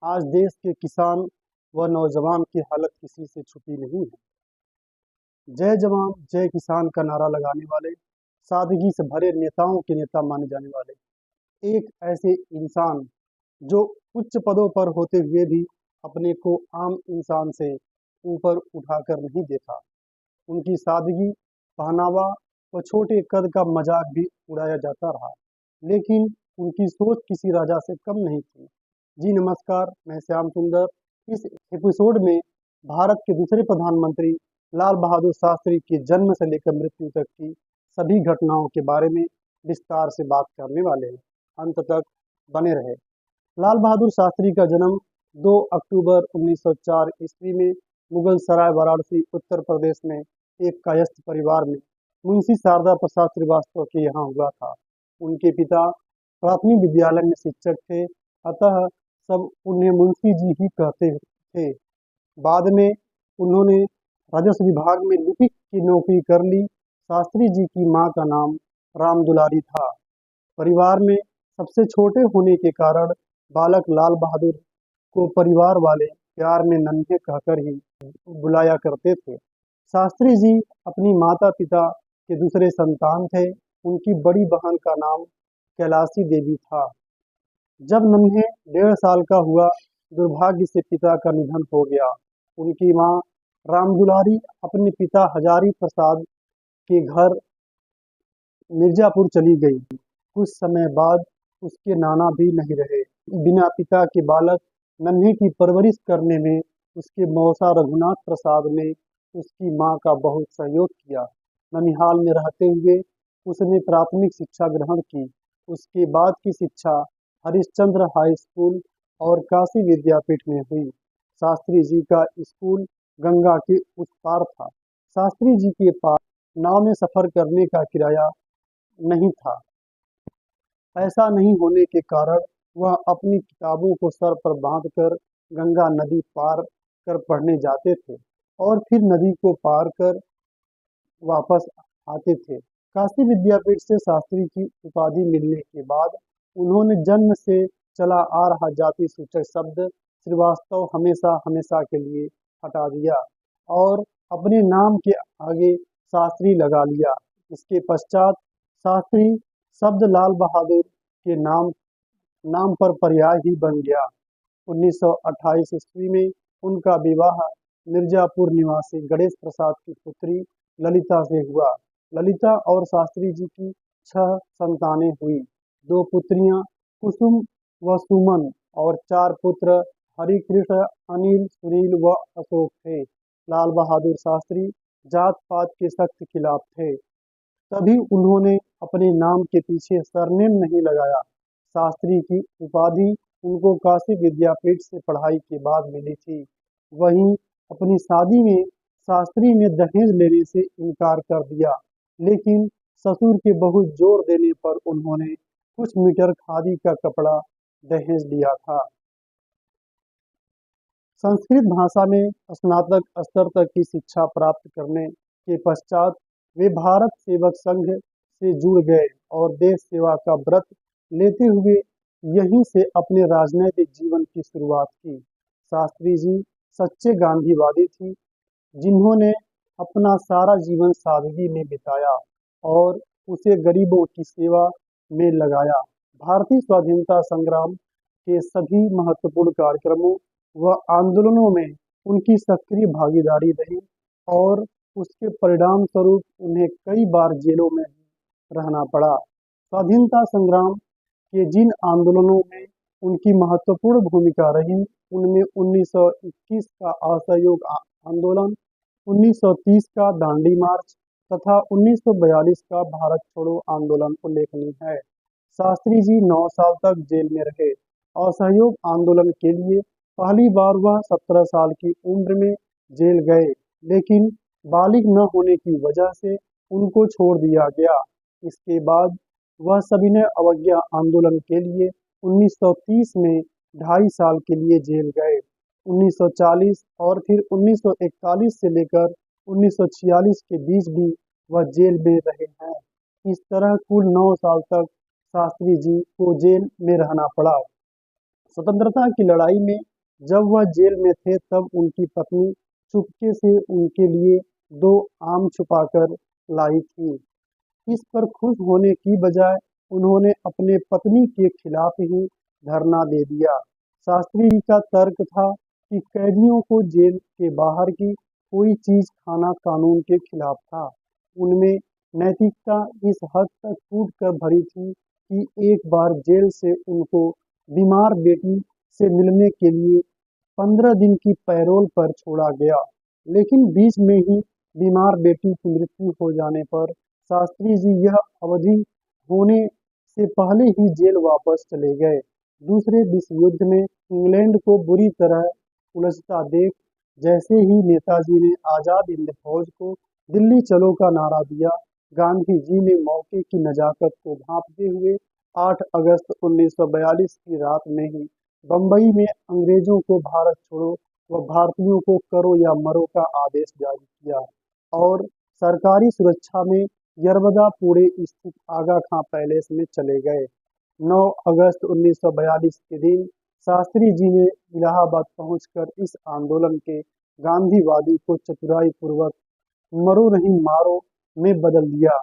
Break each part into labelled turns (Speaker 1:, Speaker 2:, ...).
Speaker 1: आज देश के किसान व नौजवान की हालत किसी से छुपी नहीं है। जय जवान जय किसान का नारा लगाने वाले, सादगी से भरे नेताओं के नेता माने जाने वाले एक ऐसे इंसान जो उच्च पदों पर होते हुए भी अपने को आम इंसान से ऊपर उठाकर नहीं देखा। उनकी सादगी, पहनावा व छोटे कद का मजाक भी उड़ाया जाता रहा, लेकिन उनकी सोच किसी राजा से कम नहीं थी। जी नमस्कार, मैं श्याम सुंदर। इस एपिसोड में भारत के दूसरे प्रधानमंत्री लाल बहादुर शास्त्री के जन्म से लेकर मृत्यु तक की सभी घटनाओं के बारे में विस्तार से बात करने वाले हैं। अंत तक बने रहे। लाल बहादुर शास्त्री का जन्म 2 अक्टूबर 1904 ईस्वी में मुगल सराय वाराणसी उत्तर प्रदेश में एक कायस्थ परिवार में मुंशी शारदा प्रसाद श्रीवास्तव के यहाँ हुआ था। उनके पिता प्राथमिक विद्यालय में शिक्षक थे, अतः सब उन्हें मुंशी जी ही कहते थे। बाद में उन्होंने राजस्व विभाग में लिपिक की नौकरी कर ली। शास्त्री जी की मां का नाम राम दुलारी था। परिवार में सबसे छोटे होने के कारण बालक लाल बहादुर को परिवार वाले प्यार में नन्हे कहकर ही बुलाया करते थे। शास्त्री जी अपनी माता पिता के दूसरे संतान थे। उनकी बड़ी बहन का नाम कैलाशी देवी था। जब नन्हे 1.5 साल का हुआ, दुर्भाग्य से पिता का निधन हो गया। उनकी मां रामदुलारी अपने पिता हजारी प्रसाद के घर मिर्जापुर चली गई। कुछ समय बाद उसके नाना भी नहीं रहे। बिना पिता के बालक नन्हे की परवरिश करने में उसके मौसा रघुनाथ प्रसाद ने उसकी मां का बहुत सहयोग किया। ननिहाल में रहते हुए उसने प्राथमिक शिक्षा ग्रहण की। उसके बाद की शिक्षा हरिश्चंद्र हाई स्कूल और काशी विद्यापीठ में हुई। शास्त्री जी का स्कूल गंगा के उस पार था। शास्त्री जी के पास नाव में सफर करने का किराया नहीं था। ऐसा नहीं होने के कारण वह अपनी किताबों को सर पर बांधकर गंगा नदी पार कर पढ़ने जाते थे और फिर नदी को पार कर वापस आते थे। काशी विद्यापीठ से शास्त्री की उपाधि मिलने के बाद उन्होंने जन्म से चला आ रहा जाति सूचक शब्द श्रीवास्तव हमेशा हमेशा के लिए हटा दिया और अपने नाम के आगे शास्त्री लगा लिया। इसके पश्चात शास्त्री शब्द लाल बहादुर के नाम पर पर्याय ही बन गया। 1928 ईस्वी में उनका विवाह मिर्जापुर निवासी गणेश प्रसाद की पुत्री ललिता से हुआ। ललिता और शास्त्री जी की 6 संतानें हुई। 2 पुत्रियां कुसुम व सुमन और 4 पुत्र हरिकृष्ण, अनिल, सुनील व अशोक थे। लाल बहादुर शास्त्री जात पात के सख्त खिलाफ थे, तभी उन्होंने अपने नाम के पीछे सरनेम नहीं लगाया। शास्त्री की उपाधि उनको काशी विद्यापीठ से पढ़ाई के बाद मिली थी। वहीं अपनी शादी में शास्त्री ने दहेज लेने से इनकार कर दिया, लेकिन ससुर के बहुत जोर देने पर उन्होंने कुछ मीटर खादी का कपड़ा दहेज दिया था। संस्कृत भाषा में स्नातक स्तर तक की शिक्षा प्राप्त करने के पश्चात वे भारत सेवक संघ से जुड़ गए और देश सेवा का व्रत लेते हुए यहीं से अपने राजनैतिक जीवन की शुरुआत की। शास्त्री जी सच्चे गांधीवादी थी, जिन्होंने अपना सारा जीवन सादगी में बिताया और उसे गरीबों की सेवा में लगाया। भारतीय स्वाधीनता संग्राम के सभी महत्वपूर्ण कार्यक्रमों व आंदोलनों में उनकी सक्रिय भागीदारी रही और उसके परिणाम स्वरूप उन्हें कई बार जेलों में रहना पड़ा। स्वाधीनता संग्राम के जिन आंदोलनों में उनकी महत्वपूर्ण भूमिका रही, उनमें 1921 का असहयोग आंदोलन, 1930 का दांडी मार्च तथा 1942 का भारत छोड़ो आंदोलन उल्लेखनीय है। शास्त्री जी 9 साल तक जेल में रहे। असहयोग आंदोलन के लिए पहली बार वह 17 साल की उम्र में जेल गए, लेकिन बालिग न होने की वजह से उनको छोड़ दिया गया। इसके बाद वह सविनय अवज्ञा आंदोलन के लिए 1930 में 2.5 साल के लिए जेल गए। 1940 और फिर 1941 से लेकर 1946 के बीच भी वह जेल में रहे हैं। इस तरह कुल 9 साल तक शास्त्री जी को जेल में रहना पड़ा। स्वतंत्रता की लड़ाई में जब वह जेल में थे तब उनकी पत्नी चुपके से उनके लिए 2 आम छुपाकर लाई थी। इस पर खुश होने की बजाय उन्होंने अपने पत्नी के खिलाफ ही धरना दे दिया। शास्त्री जी का तर्क था कि कैदियों को जेल के बाहर की कोई चीज खाना कानून के खिलाफ था। उनमें नैतिकता इस हद तक टूट कर भरी थी कि एक बार जेल से उनको बीमार बेटी से मिलने के लिए 15 दिन की पैरोल पर छोड़ा गया, लेकिन बीच में ही बीमार बेटी की मृत्यु हो जाने पर शास्त्री जी यह अवधि होने से पहले ही जेल वापस चले गए। दूसरे विश्व युद्ध में इंग्लैंड को बुरी तरह उलझता देख जैसे ही नेताजी ने आजाद हिंद फौज को दिल्ली चलो का नारा दिया, गांधी जी ने मौके की नजाकत को भांपते हुए 8 अगस्त 1942 की रात में ही बंबई में अंग्रेजों को भारत छोड़ो व भारतीयों को करो या मरो का आदेश जारी किया और सरकारी सुरक्षा में यरबदापुरे स्थित आगा खां पैलेस में चले गए। 9 अगस्त 1942 के दिन शास्त्री जी ने इलाहाबाद पहुंचकर इस आंदोलन के गांधीवादी को चतुराई पूर्वक मरो नहीं मारो में बदल दिया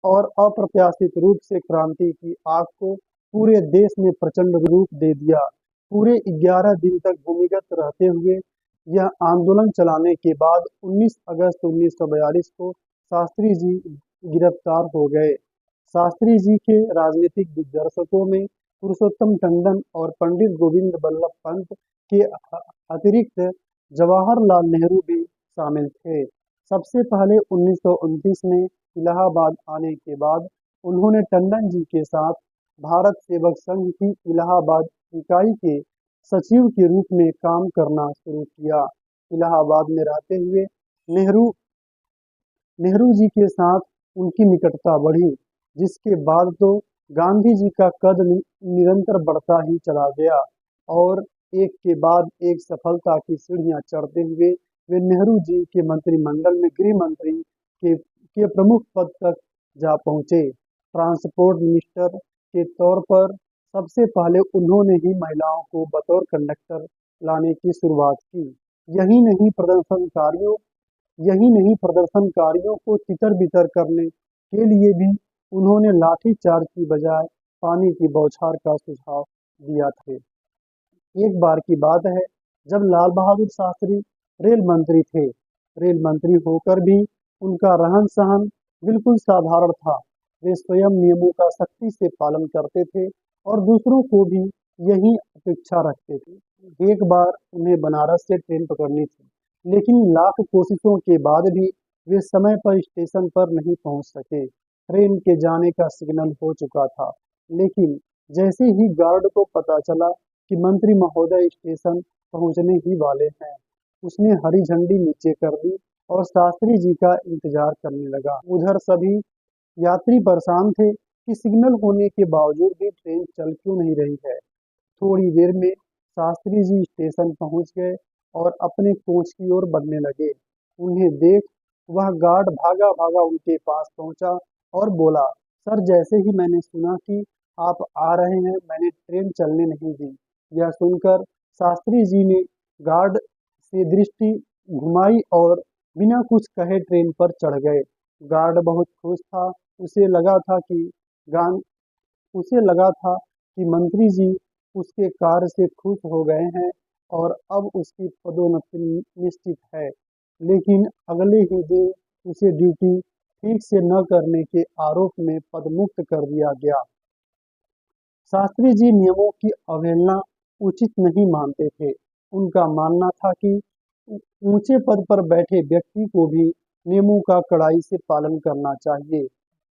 Speaker 1: और अप्रत्याशित रूप से क्रांति की आग को पूरे देश में प्रचंड रूप दे दिया। पूरे 11 दिन तक भूमिगत रहते हुए यह आंदोलन चलाने के बाद 19 अगस्त 1942 को शास्त्री जी गिरफ्तार हो गए। शास्त्री जी के राजनीतिक दिग्दर्शकों में पुरुषोत्तम टंडन और पंडित गोविंद बल्लभ पंत के अतिरिक्त जवाहरलाल नेहरू भी शामिल थे। सबसे पहले 1929 में इलाहाबाद आने के बाद उन्होंने टंडन जी के साथ भारत सेवक संघ की इलाहाबाद इकाई के सचिव के रूप में काम करना शुरू किया। इलाहाबाद में रहते हुए नेहरू नेहरू जी के साथ उनकी निकटता बढ़ी, जिसके बाद तो गांधी जी का कद निरंतर बढ़ता ही चला गया और एक के बाद एक सफलता की सीढ़ियां चढ़ते हुए वे नेहरू जी के मंत्रिमंडल में गृह मंत्री के प्रमुख पद तक जा पहुंचे। ट्रांसपोर्ट मिनिस्टर के तौर पर सबसे पहले उन्होंने ही महिलाओं को बतौर कंडक्टर लाने की शुरुआत की। यही नहीं प्रदर्शनकारियों यही नहीं प्रदर्शनकारियों को तितर-बितर करने के लिए भी उन्होंने लाठीचार्ज की बजाय पानी की बौछार का सुझाव दिया था। एक बार की बात है जब लाल बहादुर शास्त्री रेल मंत्री थे। रेल मंत्री होकर भी उनका रहन-सहन बिल्कुल साधारण था। वे स्वयं नियमों का सख्ती से पालन करते थे और दूसरों को भी यही अपेक्षा रखते थे। एक बार उन्हें बनारस से ट्रेन पकड़नी थी, लेकिन लाख कोशिशों के बाद भी वे समय पर स्टेशन पर नहीं पहुंच सके। ट्रेन के जाने का सिग्नल हो चुका था, लेकिन जैसे ही गार्ड को पता चला कि मंत्री महोदय स्टेशन पहुंचने ही वाले हैं, उसने हरी झंडी नीचे कर दी और शास्त्री जी का इंतजार करने लगा। उधर सभी यात्री परेशान थे कि सिग्नल होने के बावजूद भी ट्रेन चल क्यों नहीं रही है। थोड़ी देर में शास्त्री जी स्टेशन पहुंच गए और अपने कोच की ओर बढ़ने लगे। उन्हें देख वह गार्ड भागा भागा उनके पास पहुंचा और बोला, सर, जैसे ही मैंने सुना कि आप आ रहे हैं, मैंने ट्रेन चलने नहीं दी। यह सुनकर शास्त्री जी ने गार्ड से दृष्टि घुमाई और बिना कुछ कहे ट्रेन पर चढ़ गए। गार्ड बहुत खुश था। उसे लगा था कि गान उसे लगा था कि मंत्री जी उसके कार्य से खुश हो गए हैं और अब उसकी पदोन्नति निश्चित है। लेकिन अगले ही दिन उसे ड्यूटी ठीक से न करने के आरोप में पदमुक्त कर दिया गया। शास्त्री जी नियमों की अवहेलना उचित नहीं मानते थे। उनका मानना था कि ऊंचे पद पर बैठे व्यक्ति को भी नियमों का कड़ाई से पालन करना चाहिए।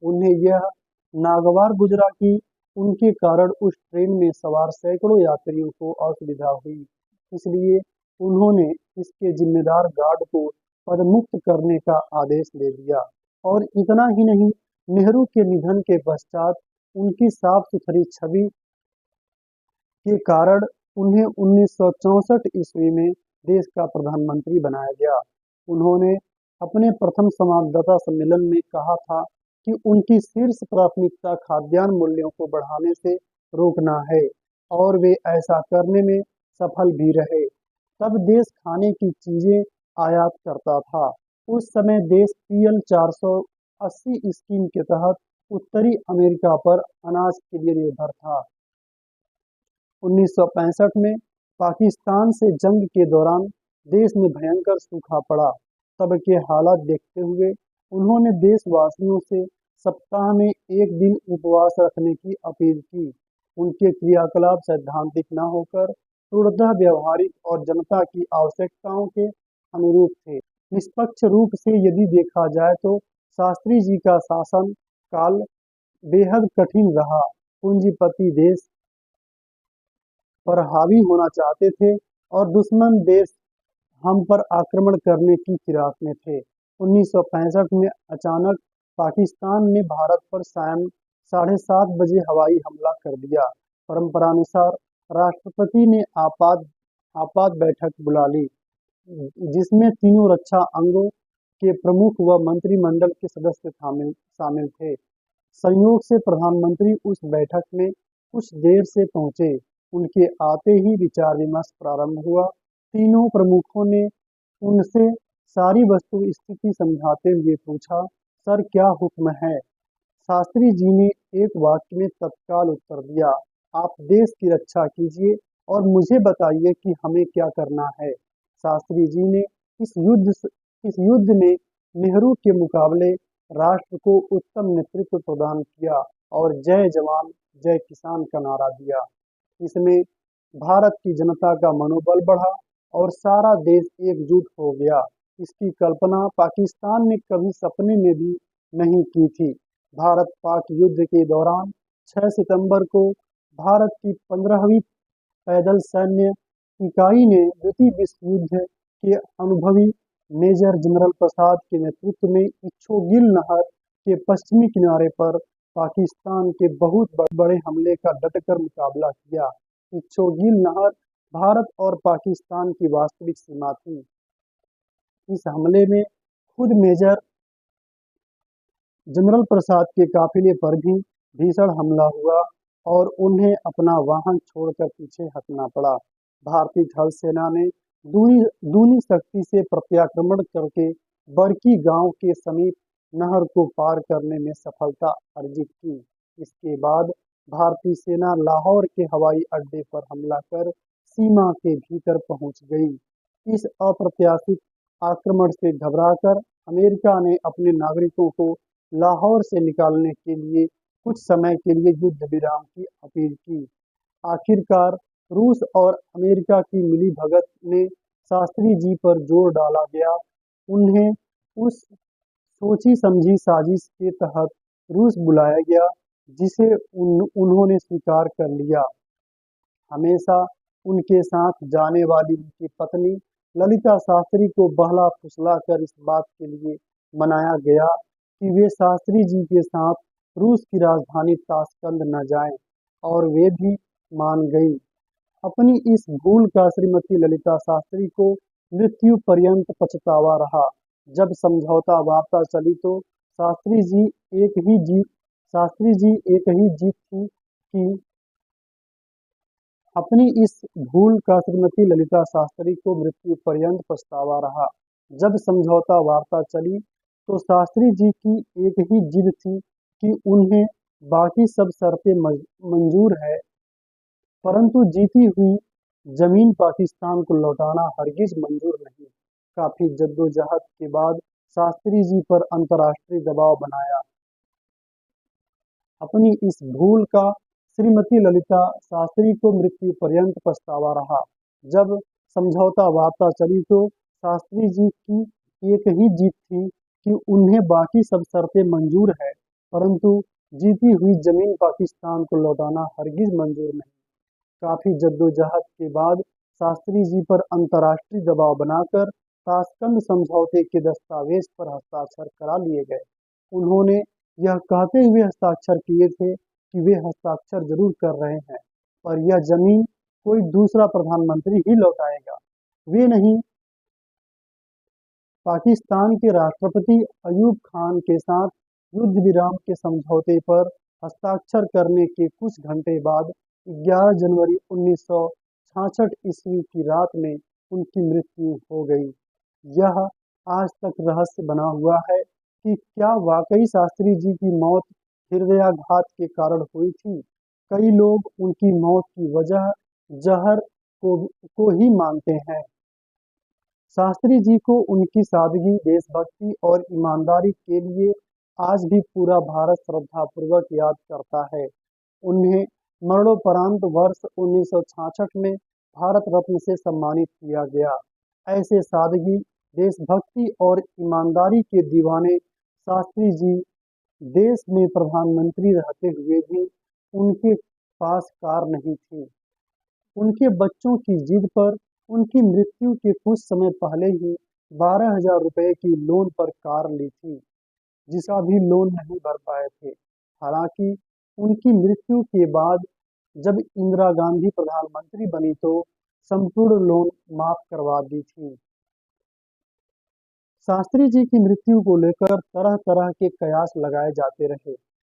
Speaker 1: उन्हें यह नागवार गुजरा कि उनके कारण उस ट्रेन में सवार सैकड़ों यात्रियों को असुविधा हुई। इसलिए उन्होंने इसके जिम्मेदार गार्ड को पदमुक्त करने का आदेश दे दिया। और इतना ही नहीं, नेहरू के निधन के पश्चात उनकी साफ सुथरी छवि के कारण उन्हें 1964 ईस्वी में देश का प्रधानमंत्री बनाया गया। उन्होंने अपने प्रथम संवाददाता सम्मेलन में कहा था कि उनकी शीर्ष प्राथमिकता खाद्यान्न मूल्यों को बढ़ाने से रोकना है और वे ऐसा करने में सफल भी रहे। तब देश खाने की चीजें आयात करता था। उस समय देश PL 480 स्कीम के तहत उत्तरी अमेरिका पर अनाज के लिए निर्भर था। 1965 में पाकिस्तान से जंग के दौरान देश में भयंकर सूखा पड़ा। तब के हालात देखते हुए उन्होंने देशवासियों से सप्ताह में एक दिन उपवास रखने की अपील की। उनके क्रियाकलाप सैद्धांतिक न होकर पूर्णतः व्यवहारिक और जनता की आवश्यकताओं के अनुरूप थे। निष्पक्ष रूप से यदि देखा जाए तो शास्त्री जी का शासन काल बेहद कठिन रहा। पूंजीपति देश पर हावी होना चाहते थे और दुश्मन देश हम पर आक्रमण करने की फिराक में थे। 1965 में अचानक पाकिस्तान ने भारत पर सायं 7:30 बजे हवाई हमला कर दिया। परंपरानुसार राष्ट्रपति ने आपात बैठक बुला ली, जिसमें तीनों रक्षा अंगों के प्रमुख व मंत्रिमंडल के सदस्य शामिल थे। संयोग से प्रधानमंत्री उस बैठक में कुछ देर से पहुंचे। उनके आते ही विचार विमर्श प्रारंभ हुआ। तीनों प्रमुखों ने उनसे सारी वस्तु स्थिति समझाते हुए पूछा, सर क्या हुक्म है? शास्त्री जी ने एक वाक्य में तत्काल उत्तर दिया, आप देश की रक्षा कीजिए और मुझे बताइए कि हमें क्या करना है। शास्त्री जी ने इस युद्ध ने नेहरू के मुकाबले राष्ट्र को उत्तम नेतृत्व प्रदान किया और जय जवान जय किसान का नारा दिया। इसमें भारत की जनता का मनोबल बढ़ा और सारा देश एकजुट हो गया। इसकी कल्पना पाकिस्तान ने कभी सपने में भी नहीं की थी। भारत पाक युद्ध के दौरान 6 सितंबर को भारत की 15वीं पैदल सैन्य इकाई ने द्वितीय विश्व युद्ध के अनुभवी मेजर जनरल प्रसाद के नेतृत्व में इच्छोगिल नहर के पश्चिमी किनारे पर पाकिस्तान के बहुत बड़े हमले का डटकर मुकाबला किया। इच्छोगिल नहर भारत और पाकिस्तान की वास्तविक सीमा थी। इस हमले में खुद मेजर जनरल प्रसाद के काफिले पर भी भीषण हमला हुआ और उन्हें अपना वाहन छोड़कर पीछे हटना पड़ा। भारतीय थल सेना ने दूनी शक्ति से प्रत्याक्रमण करके बरकी गांव के समीप नहर को पार करने में सफलता अर्जित की। इसके बाद भारतीय सेना लाहौर के हवाई अड्डे पर हमला कर सीमा के भीतर पहुंच गई। इस अप्रत्याशित आक्रमण से घबराकर अमेरिका ने अपने नागरिकों को लाहौर से निकालने के लिए कुछ समय के लिए युद्ध विराम की अपील की। आखिरकार रूस और अमेरिका की मिलीभगत ने शास्त्री जी पर जोर डाला गया। उन्हें उस सोची समझी साजिश के तहत रूस बुलाया गया, जिसे उन्होंने स्वीकार कर लिया। हमेशा उनके साथ जाने वाली उनकी पत्नी ललिता शास्त्री को बहला फुसला कर इस बात के लिए मनाया गया कि वे शास्त्री जी के साथ रूस की राजधानी ताशकंद न जाएं, और वे भी मान गई। अपनी इस भूल का श्रीमती ललिता शास्त्री को मृत्यु पर्यंत पछतावा रहा। जब समझौता वार्ता चली तो शास्त्री जी एक ही जीत थी कि अपनी इस भूल का श्रीमती ललिता शास्त्री को मृत्यु पर्यंत पछतावा रहा। जब समझौता वार्ता चली तो शास्त्री जी की एक ही जिद थी कि उन्हें बाकी सब शर्तें मंजूर है, परंतु जीती हुई जमीन पाकिस्तान को लौटाना हरगिज मंजूर नहीं। काफी जद्दोजहद के बाद शास्त्री जी पर अंतर्राष्ट्रीय दबाव बनाया। अपनी इस भूल का श्रीमती ललिता शास्त्री को मृत्यु पर्यंत पछतावा रहा। जब समझौता वार्ता चली तो शास्त्री जी की एक ही जीत थी कि उन्हें बाकी सब शर्तें मंजूर है, परंतु जीती हुई जमीन पाकिस्तान को लौटाना हरगिज मंजूर नहीं। काफी जद्दोजहद के बाद शास्त्री जी पर अंतर्राष्ट्रीय दबाव बनाकर ताशकंद समझौते के दस्तावेज पर हस्ताक्षर करा लिए गए। उन्होंने यह कहते हुए हस्ताक्षर किए थे कि वे हस्ताक्षर जरूर कर रहे हैं, पर यह जमीन कोई दूसरा प्रधानमंत्री ही लौटाएगा, वे नहीं। पाकिस्तान के राष्ट्रपति अयूब खान के साथ युद्ध विराम के समझौते पर हस्ताक्षर करने के कुछ घंटे बाद 11 जनवरी 1966 ईस्वी की रात में उनकी मृत्यु हो गई। यह आज तक रहस्य बना हुआ है कि क्या वाकई शास्त्री जी की मौत हृदयाघात के कारण हुई थी। कई लोग उनकी मौत की वजह जहर को ही मानते हैं। शास्त्री जी को उनकी सादगी, देशभक्ति और ईमानदारी के लिए आज भी पूरा भारत श्रद्धापूर्वक याद करता है। उन्हें मरणोपरांत वर्ष 1966 में भारत रत्न से सम्मानित किया गया। ऐसे सादगी, देशभक्ति और ईमानदारी के दीवाने शास्त्री जी देश में प्रधानमंत्री रहते हुए भी उनके पास कार नहीं थी। उनके बच्चों की जिद पर उनकी मृत्यु के कुछ समय पहले ही 12,000 रुपए की लोन पर कार ली थी, जिसका भी लोन नहीं भर पाए थे। हालांकि उनकी मृत्यु के बाद जब इंदिरा गांधी प्रधानमंत्री बनी तो संपूर्ण लोन माफ करवा दी थी। शास्त्री जी की मृत्यु को लेकर तरह तरह के कयास लगाए जाते रहे।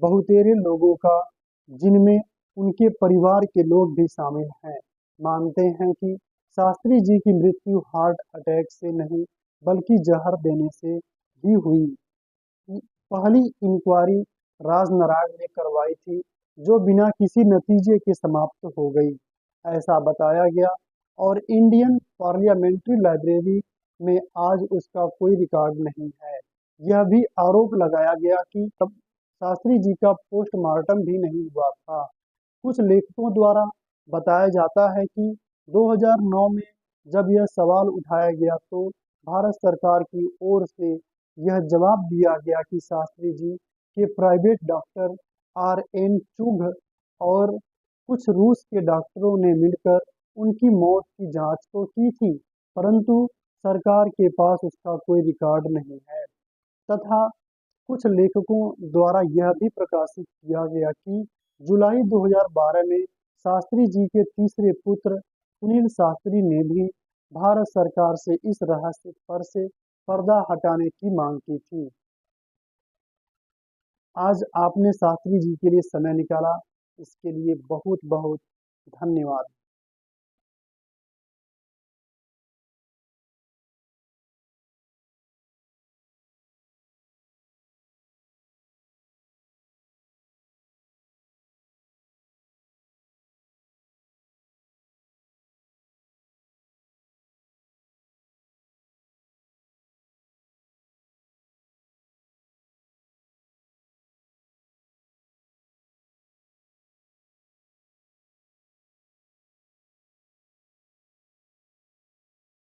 Speaker 1: बहुतेरे लोगों का, जिनमें उनके परिवार के लोग भी शामिल हैं, मानते हैं कि शास्त्री जी की मृत्यु हार्ट अटैक से नहीं बल्कि जहर देने से ही हुई। पहली इंक्वायरी राजनारायण ने करवाई थी, जो बिना किसी नतीजे के समाप्त हो गई, ऐसा बताया गया। और इंडियन पार्लियामेंट्री लाइब्रेरी में आज उसका कोई रिकॉर्ड नहीं है। यह भी आरोप लगाया गया कि तब शास्त्री जी का पोस्टमार्टम भी नहीं हुआ था। कुछ लेखकों द्वारा बताया जाता है कि 2009 में जब यह सवाल उठाया गया तो भारत सरकार की ओर से यह जवाब दिया गया कि शास्त्री जी के प्राइवेट डॉक्टर R.N. चुघ और कुछ रूस के डॉक्टरों ने मिलकर उनकी मौत की जांच तो की थी, परंतु सरकार के पास उसका कोई रिकॉर्ड नहीं है। तथा कुछ लेखकों द्वारा यह भी प्रकाशित किया गया कि जुलाई 2012 में शास्त्री जी के तीसरे पुत्र सुनील शास्त्री ने भी भारत सरकार से इस रहस्य पर से पर्दा हटाने की मांग की थी। आज आपने शास्त्री जी के लिए समय निकाला, इसके लिए बहुत बहुत धन्यवाद।